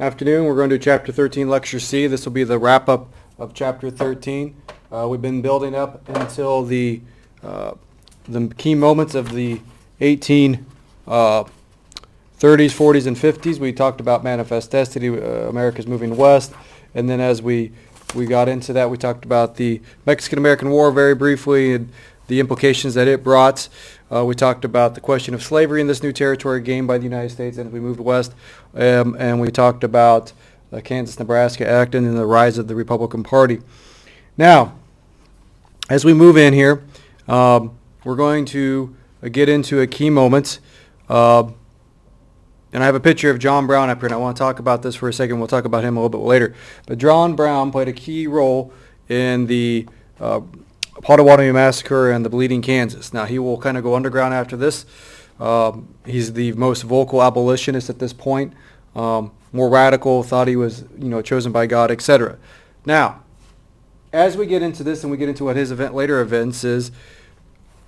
Afternoon. We're going to do Chapter 13, Lecture C. This will be the wrap-up of Chapter 13. We've been building up until the key moments of the 1830s, 40s, and 50s. We talked about manifest destiny, America's moving west, and then as we got into that, we talked about the Mexican-American War very briefly and the implications that it brought. We talked about the question of slavery in this new territory gained by the United States and as we moved west, and we talked about the Kansas-Nebraska Act and then the rise of the Republican Party. Now, as we move in here, we're going to get into a key moment, and I have a picture of John Brown up here, and I want to talk about this for a second. We'll talk about him a little bit later. But John Brown played a key role in the Potawatomi Massacre and the Bleeding Kansas. Now, he will kind of go underground after this. He's the most vocal abolitionist at this point, more radical, thought he was, chosen by God, etc. Now, as we get into this and we get into what his later events is,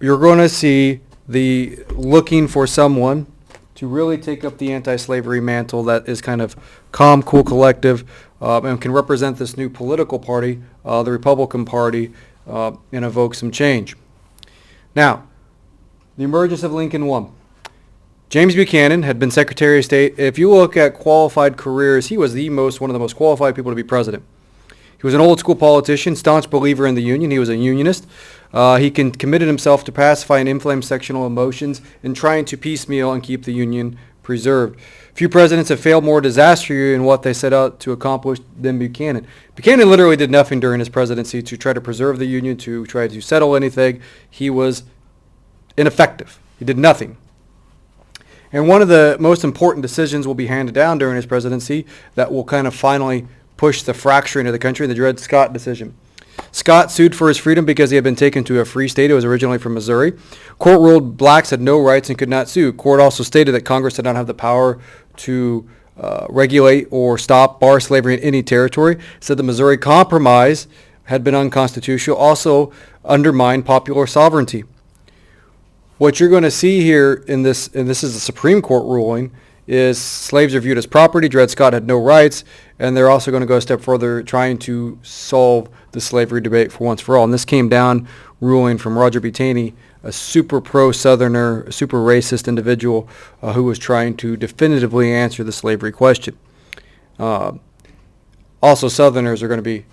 you're going to see the looking for someone to really take up the anti-slavery mantle that is kind of calm, cool, collective, and can represent this new political party, the Republican Party, and evoke some change. Now, the emergence of Lincoln 1. James Buchanan had been Secretary of State. If you look at qualified careers, he was one of the most qualified people to be president. He was an old school politician, staunch believer in the Union. He was a Unionist. He committed himself to pacify and inflame sectional emotions and trying to piecemeal and keep the Union preserved. Few presidents have failed more disastrously in what they set out to accomplish than Buchanan. Buchanan literally did nothing during his presidency to try to preserve the Union, to try to settle anything. He was ineffective. He did nothing. And one of the most important decisions will be handed down during his presidency that will kind of finally push the fracturing of the country, the Dred Scott decision. Scott sued for his freedom because he had been taken to a free state. He was originally from Missouri. Court ruled blacks had no rights and could not sue. Court also stated that Congress did not have the power to regulate or bar slavery in any territory. Said the Missouri Compromise had been unconstitutional, also undermined popular sovereignty. What you're going to see here in this, and this is the Supreme Court ruling, is slaves are viewed as property. Dred Scott had no rights, and they're also going to go a step further trying to solve the slavery debate for once for all. And this came down ruling from Roger B. Taney, a super pro-Southerner, a super racist individual who was trying to definitively answer the slavery question. Also, Southerners are going to be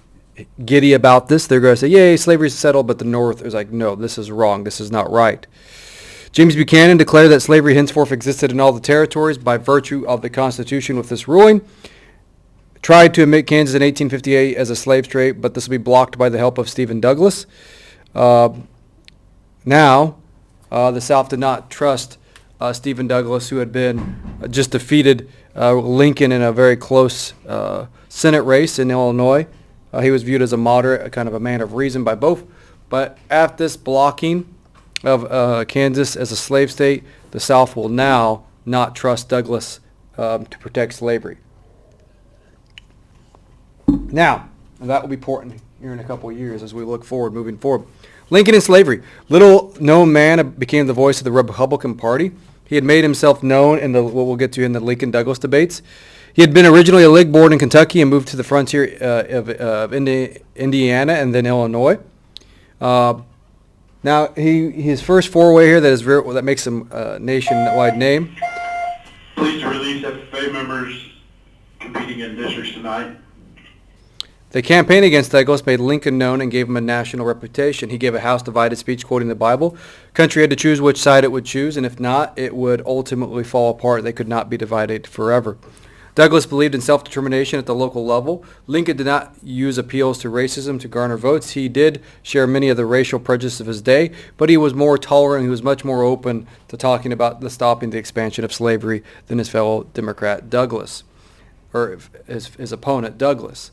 giddy about this. They're going to say, yay, slavery's settled, but the North is like, no, this is wrong. This is not right. James Buchanan declared that slavery henceforth existed in all the territories by virtue of the Constitution with this ruling. Tried to admit Kansas in 1858 as a slave state, but this will be blocked by the help of Stephen Douglas. The South did not trust Stephen Douglas, who had been just defeated Lincoln in a very close Senate race in Illinois. He was viewed as a moderate, a kind of a man of reason by both. But at this blocking of Kansas as a slave state, the South will now not trust Douglas to protect slavery. Now, and that will be important here in a couple of years as we look forward, moving forward. Lincoln and slavery. Little known man became the voice of the Republican Party. He had made himself known in what we'll get to in the Lincoln-Douglas debates. He had been originally a Whig born in Kentucky and moved to the frontier of Indiana and then Illinois. Now, his first foray here that makes him a nationwide name. Please to release FFA members competing in districts tonight. The campaign against Douglas made Lincoln known and gave him a national reputation. He gave a House-divided speech quoting the Bible. Country had to choose which side it would choose, and if not, it would ultimately fall apart. They could not be divided forever. Douglas believed in self-determination at the local level. Lincoln did not use appeals to racism to garner votes. He did share many of the racial prejudices of his day, but he was more tolerant. He was much more open to talking about stopping the expansion of slavery than his fellow Democrat Douglas, or his opponent Douglas.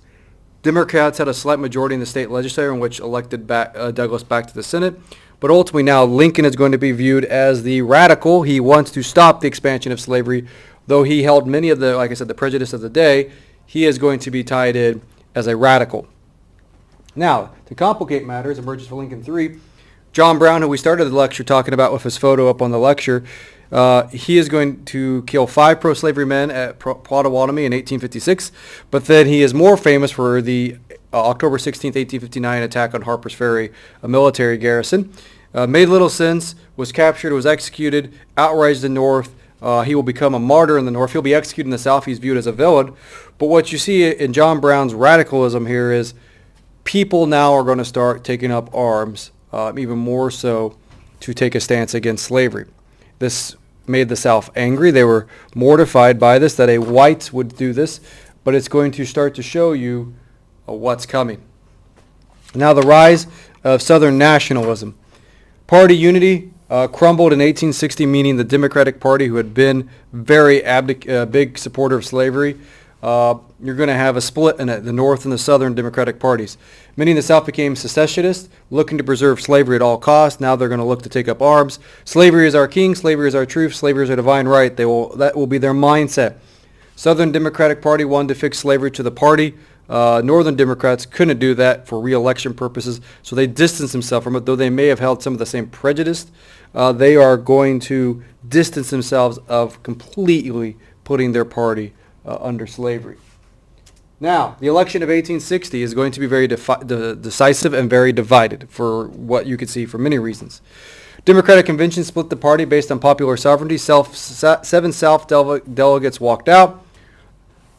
Democrats had a slight majority in the state legislature, in which elected Douglas back to the Senate. But ultimately now Lincoln is going to be viewed as the radical. He wants to stop the expansion of slavery. Though he held many of the, like I said, the prejudice of the day, he is going to be tied in as a radical. Now, to complicate matters, emerges for Lincoln 3. John Brown, who we started the lecture talking about with his photo up on the lecture, He is going to kill 5 pro-slavery men at Potawatomi in 1856, but then he is more famous for the October 16th, 1859 attack on Harper's Ferry, a military garrison. Made little sense, was captured, was executed, outraged the North. He will become a martyr in the North. He'll be executed in the South. He's viewed as a villain. But what you see in John Brown's radicalism here is people now are going to start taking up arms, even more so to take a stance against slavery. This made the South angry. They were mortified by this, that a white would do this, but it's going to start to show you what's coming. Now, the rise of Southern nationalism. Party unity crumbled in 1860, meaning the Democratic Party, who had been very big supporter of slavery, you're going to have a split in it, the North and the Southern Democratic parties. Many in the South became secessionists, looking to preserve slavery at all costs. Now they're going to look to take up arms. Slavery is our king. Slavery is our truth. Slavery is our divine right. That will be their mindset. Southern Democratic Party wanted to fix slavery to the party. Northern Democrats couldn't do that for re-election purposes, so they distanced themselves from it. Though they may have held some of the same prejudice, they are going to distance themselves of completely putting their party under slavery. Now, the election of 1860 is going to be very decisive and very divided for what you could see for many reasons. Democratic convention split the party based on popular sovereignty. 7 South delegates walked out.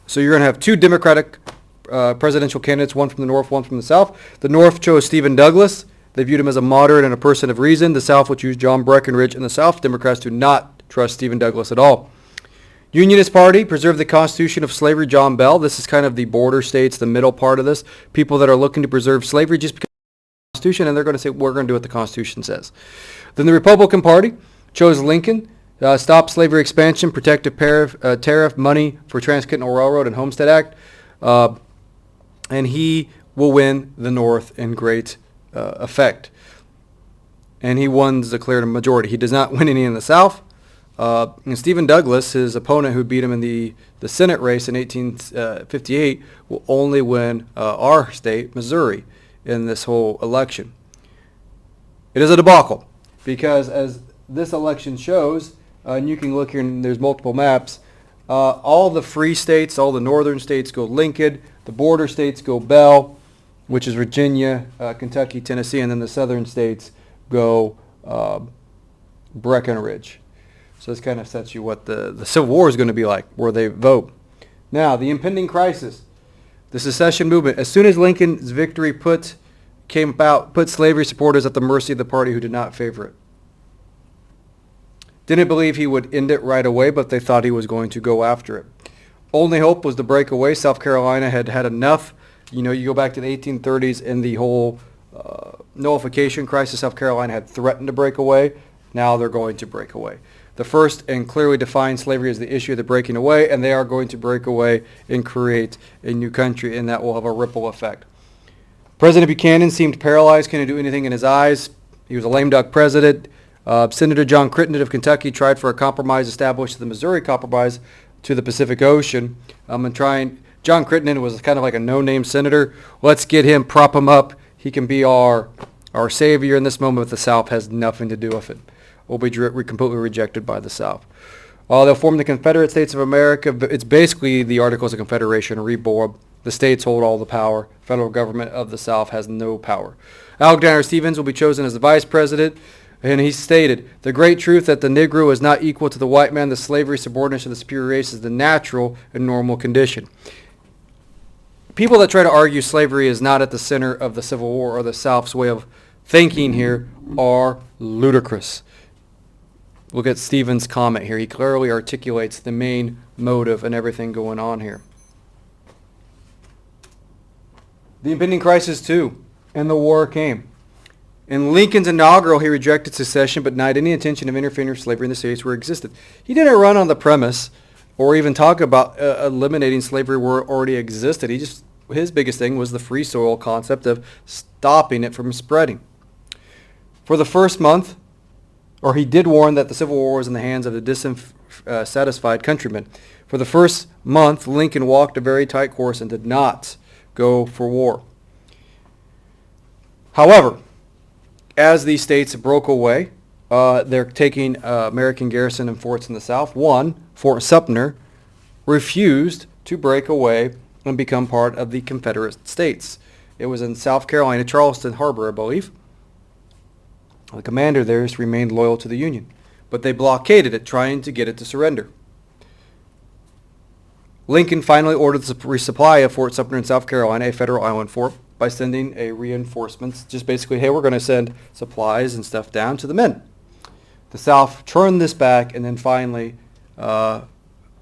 So you're going to have 2 Democratic presidential candidates, one from the North, one from the South. The North chose Stephen Douglas. They viewed him as a moderate and a person of reason. The South will choose John Breckinridge, and the South Democrats do not trust Stephen Douglas at all. Unionist Party preserved the Constitution of slavery. John Bell. This is kind of the border states, the middle part of this. People that are looking to preserve slavery just because of the Constitution, and they're going to say, we're going to do what the Constitution says. Then the Republican Party chose Lincoln. Stop slavery expansion, protective tariff, money for Transcontinental Railroad and Homestead Act. And he will win the North in great effect. And he won the clear majority. He does not win any in the South. And Stephen Douglas, his opponent who beat him in the Senate race in 1858, will only win our state, Missouri, in this whole election. It is a debacle because as this election shows, and you can look here and there's multiple maps, all the free states, all the northern states go Lincoln, the border states go Bell, which is Virginia, Kentucky, Tennessee, and then the southern states go Breckinridge. So this kind of sets you what the Civil War is going to be like, where they vote. Now, the impending crisis, the secession movement. As soon as Lincoln's victory put slavery supporters at the mercy of the party who did not favor it. Didn't believe he would end it right away, but they thought he was going to go after it. Only hope was to break away. South Carolina had had enough. You know, you go back to the 1830s and the whole nullification crisis. South Carolina had threatened to break away. Now they're going to break away. The first and clearly defined slavery is the issue of the breaking away, and they are going to break away and create a new country, and that will have a ripple effect. President Buchanan seemed paralyzed, couldn't do anything in his eyes. He was a lame duck president. Senator John Crittenden of Kentucky tried for a compromise, established the Missouri Compromise to the Pacific Ocean. John Crittenden was kind of like a no-name senator. Let's get him, prop him up. He can be our savior in this moment, but the South has nothing to do with it. Will be completely rejected by the South. They'll form the Confederate States of America. It's basically the Articles of Confederation reborn. The states hold all the power. Federal government of the South has no power. Alexander Stephens will be chosen as the vice president, and he stated, the great truth that the Negro is not equal to the white man, the slavery subordination of the superior race is the natural and normal condition. People that try to argue slavery is not at the center of the Civil War or the South's way of thinking here are ludicrous. Look at Stephen's comment here. He clearly articulates the main motive and everything going on here. The impending crisis, too, and the war came. In Lincoln's inaugural, he rejected secession but denied any intention of interfering with slavery in the states where it existed. He didn't run on the premise or even talk about eliminating slavery where it already existed. His biggest thing was the free soil concept of stopping it from spreading. For the first month, or he did warn that the Civil War was in the hands of the dissatisfied countrymen. For the first month, Lincoln walked a very tight course and did not go for war. However, as these states broke away, they're taking American garrison and forts in the South. One, Fort Sumter, refused to break away and become part of the Confederate States. It was in South Carolina, Charleston Harbor, I believe. The commander there has remained loyal to the Union, but they blockaded it, trying to get it to surrender. Lincoln finally ordered the resupply of Fort Sumter in South Carolina, a federal island fort, by sending a reinforcements, just basically, hey, we're going to send supplies and stuff down to the men. The South turned this back, and then finally they're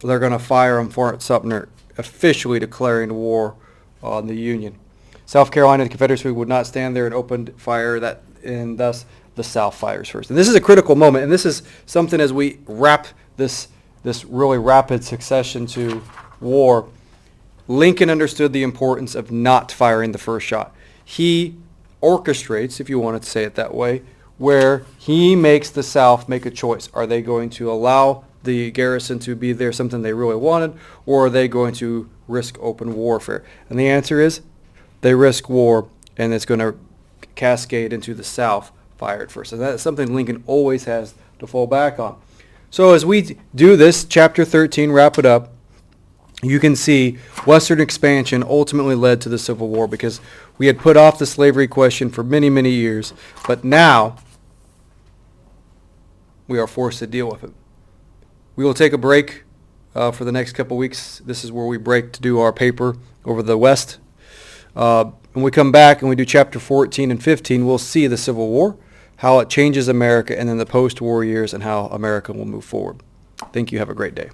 going to fire on Fort Sumter, officially declaring war on the Union. South Carolina, the Confederacy would not stand there and opened fire, and thus the South fires first. And this is a critical moment, and this is something as we wrap this really rapid succession to war. Lincoln understood the importance of not firing the first shot. He orchestrates, if you wanted to say it that way, where he makes the South make a choice. Are they going to allow the garrison to be there, something they really wanted, or are they going to risk open warfare? And the answer is they risk war, and it's going to cascade into the South fired first. And that's something Lincoln always has to fall back on. So as we do this, chapter 13, wrap it up, you can see Western expansion ultimately led to the Civil War because we had put off the slavery question for many, many years, but now we are forced to deal with it. We will take a break for the next couple weeks. This is where we break to do our paper over the West. When we come back and we do chapter 14 and 15, we'll see the Civil War, how it changes America, and then the post-war years and how America will move forward. Thank you. Have a great day.